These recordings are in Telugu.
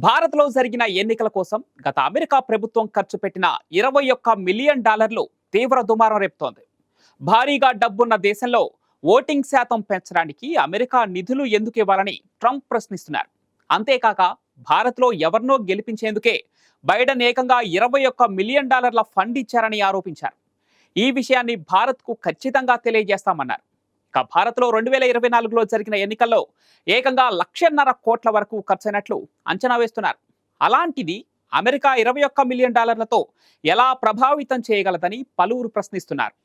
భారత్లో జరిగిన ఎన్నికల కోసం గత అమెరికా ప్రభుత్వం ఖర్చు పెట్టిన 21 మిలియన్ డాలర్లు తీవ్ర దుమారం రేపుతోంది. భారీగా డబ్బున్న దేశంలో ఓటింగ్ శాతం పెంచడానికి అమెరికా నిధులు ఎందుకు ఇవ్వాలని ట్రంప్ ప్రశ్నిస్తున్నారు. అంతేకాక భారత్లో ఎవరినో గెలిపించేందుకే బైడెన్ ఏకంగా 21 మిలియన్ డాలర్ల ఫండ్ ఇచ్చారని ఆరోపించారు. ఈ విషయాన్ని భారత్కు ఖచ్చితంగా తెలియజేస్తామన్నారు. ఇక భారత్లో 2024లో జరిగిన ఎన్నికల్లో ఏకంగా 1.5 కోట్ల వరకు ఖర్చైనట్లు అంచనా వేస్తున్నారు. అలాంటిది అమెరికా 21 మిలియన్ డాలర్లతో ఎలా ప్రభావితం చేయగలదని పలువురు ప్రశ్నిస్తున్నారు.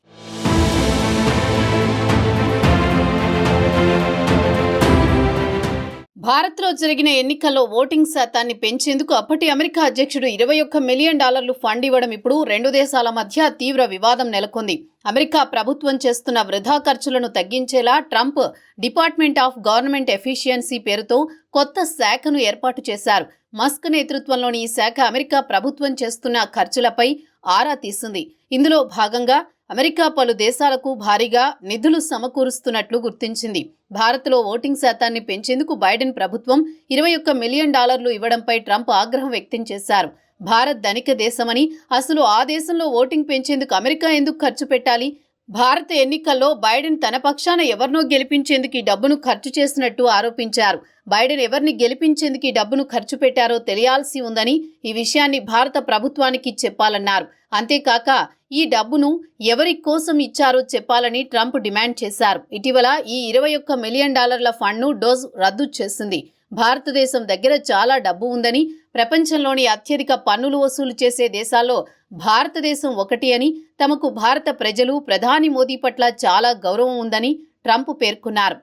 భారత్లో జరిగిన ఎన్నికల్లో ఓటింగ్ శాతాన్ని పెంచేందుకు అప్పటి అమెరికా అధ్యక్షుడు 21 మిలియన్ డాలర్లు ఫండ్ ఇవ్వడం ఇప్పుడు రెండు దేశాల మధ్య తీవ్ర వివాదం నెలకొంది. అమెరికా ప్రభుత్వం చేస్తున్న వృధా ఖర్చులను తగ్గించేలా Trump department of government efficiency పేరుతో కొత్త శాఖను ఏర్పాటు చేశారు. మస్క్ నేతృత్వంలోని ఈ శాఖ అమెరికా ప్రభుత్వం చేస్తున్న ఖర్చులపై ఆరా తీసింది. ఇందులో భాగంగా అమెరికా పలు దేశాలకు భారీగా నిధులు సమకూరుస్తున్నట్లు గుర్తించింది. భారత్లో ఓటింగ్ శాతాన్ని పెంచేందుకు బైడెన్ ప్రభుత్వం 21 మిలియన్ డాలర్లు ఇవ్వడంపై ట్రంప్ ఆగ్రహం వ్యక్తం చేశారు. భారత్ ధనిక దేశమని, అసలు ఆ దేశంలో ఓటింగ్ పెంచేందుకు అమెరికా ఎందుకు ఖర్చు పెట్టాలి? భారత ఎన్నికల్లో బైడెన్ తన పక్షాన ఎవరినో గెలిపించేందుకు ఈ డబ్బును ఖర్చు చేసినట్టు ఆరోపించారు. బైడెన్ ఎవరిని గెలిపించేందుకు ఈ డబ్బును ఖర్చు పెట్టారో తెలియాల్సి ఉందని, ఈ విషయాన్ని భారత ప్రభుత్వానికి చెప్పాలన్నారు. అంతేకాక ఈ డబ్బును ఎవరి కోసం ఇచ్చారో చెప్పాలని ట్రంప్ డిమాండ్ చేశారు. ఇటీవల ఈ 21 మిలియన్ డాలర్ల ఫండ్ను డోజ్ రద్దు చేసింది. భారతదేశం దగ్గర చాలా డబ్బు ఉందని, ప్రపంచంలోని అత్యధిక పన్నులు వసూలు చేసే దేశాల్లో భారతదేశం ఒకటి అని, తమకు భారత ప్రజలు ప్రధాని మోదీ పట్ల చాలా గౌరవం ఉందని ట్రంప్ పేర్కొన్నారు.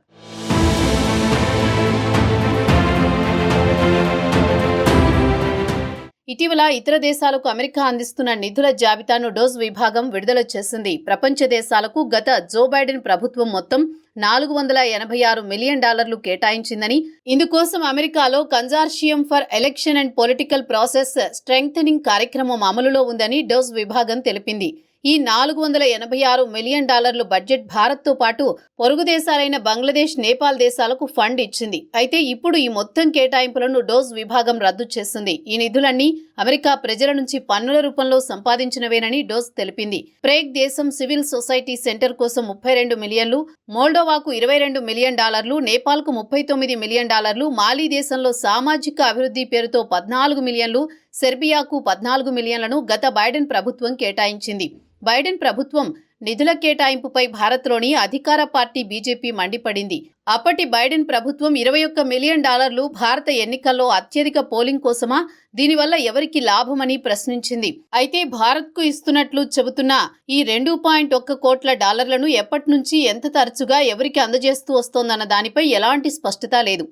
ఇటీవల ఇతర దేశాలకు అమెరికా అందిస్తున్న నిధుల జాబితాను డోజ్ విభాగం విడుదల చేసింది. ప్రపంచ దేశాలకు గత జో బైడెన్ ప్రభుత్వం మొత్తం 486 మిలియన్ డాలర్లు కేటాయించిందని, ఇందుకోసం అమెరికాలో consortium for election and political process strengthening కార్యక్రమం అమలులో ఉందని డోజ్ విభాగం తెలిపింది. ఈ 486 మిలియన్ డాలర్లు బడ్జెట్ భారత్తో పాటు పొరుగు దేశాలైన బంగ్లాదేశ్, నేపాల్ దేశాలకు ఫండ్ ఇచ్చింది. అయితే ఇప్పుడు ఈ మొత్తం కేటాయింపులను డోజ్ విభాగం రద్దు చేసింది. ఈ నిధులన్నీ అమెరికా ప్రజల నుంచి పన్నుల రూపంలో సంపాదించినవేనని డోజ్ తెలిపింది. ప్రేగ్ దేశం సివిల్ సొసైటీ సెంటర్ కోసం 32 మిలియన్లు, మోల్డోవాకు 22 మిలియన్ డాలర్లు, నేపాల్కు 39 మిలియన్ డాలర్లు, మాలీ దేశంలో సామాజిక అభివృద్ధి పేరుతో 14 మిలియన్లు, సెర్బియాకు 14 మిలియన్లను గత బైడెన్ ప్రభుత్వం కేటాయించింది. బైడెన్ ప్రభుత్వం నిధుల కేటాయింపుపై భారత్లోని అధికార పార్టీ బీజేపీ మండిపడింది. అప్పటి బైడెన్ ప్రభుత్వం 21 మిలియన్ డాలర్లు భారత ఎన్నికల్లో అత్యధిక పోలింగ్ కోసమా, దీనివల్ల ఎవరికి లాభమని ప్రశ్నించింది. అయితే భారత్కు ఇస్తున్నట్లు చెబుతున్న ఈ 2.1 కోట్ల డాలర్లను ఎప్పటి నుంచి, ఎంత తరచుగా ఎవరికి అందజేస్తూ వస్తోందన్న దానిపై ఎలాంటి స్పష్టత లేదు.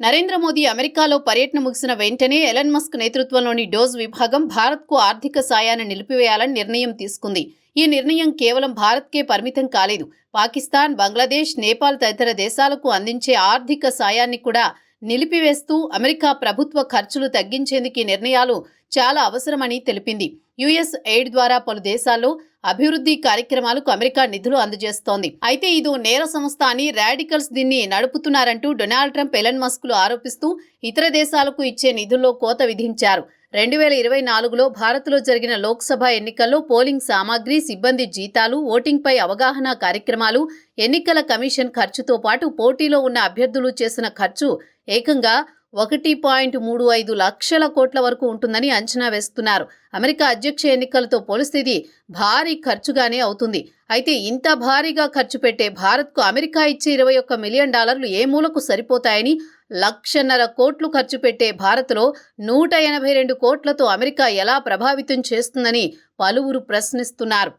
నరేంద్ర మోదీ అమెరికాలో పర్యటన ముగిసిన వెంటనే ఎలన్ మస్క్ నేతృత్వంలోని డోజ్ విభాగం భారత్కు ఆర్థిక సాయాన్ని నిలిపివేయాలని నిర్ణయం తీసుకుంది. ఈ నిర్ణయం కేవలం భారత్కే పరిమితం కాలేదు. పాకిస్తాన్, బంగ్లాదేశ్, నేపాల్ తదితర దేశాలకు అందించే ఆర్థిక సాయాన్ని కూడా నిలిపివేస్తూ అమెరికా ప్రభుత్వ ఖర్చులు తగ్గించేందుకు ఈ నిర్ణయాలు చాలా అవసరమని తెలిపింది. యుఎస్ ఎయిడ్ ద్వారా పలు దేశాల్లో అభివృద్ధి కార్యక్రమాలకు అమెరికా నిధులు అందజేస్తోంది. అయితే ఇదో నేర సంస్థ అని, రాడికల్స్ దీన్ని నడుపుతున్నారంటూ డొనాల్డ్ ట్రంప్, ఎలన్ మస్క్లు ఆరోపిస్తూ ఇతర దేశాలకు ఇచ్చే నిధుల్లో కోత విధించారు. 2024లో భారత్లో జరిగిన లోక్సభ ఎన్నికల్లో పోలింగ్ సామాగ్రి, సిబ్బంది జీతాలు, ఓటింగ్పై అవగాహన కార్యక్రమాలు, ఎన్నికల కమిషన్ ఖర్చుతో పాటు పోటీలో ఉన్న అభ్యర్థులు చేసిన ఖర్చు ఏకంగా 1.35 లక్షల కోట్ల వరకు ఉంటుందని అంచనా వేస్తున్నారు. అమెరికా అధ్యక్ష ఎన్నికలతో పోలిస్తే ఇది భారీ ఖర్చుగానే అవుతుంది. అయితే ఇంత భారీగా ఖర్చు పెట్టే భారత్కు అమెరికా ఇచ్చే 21 మిలియన్ డాలర్లు ఏ మూలకు సరిపోతాయని, 1.5 కోట్లు ఖర్చు పెట్టే భారత్లో 182 కోట్లతో అమెరికా ఎలా ప్రభావితం చేస్తుందని పలువురు ప్రశ్నిస్తున్నారు.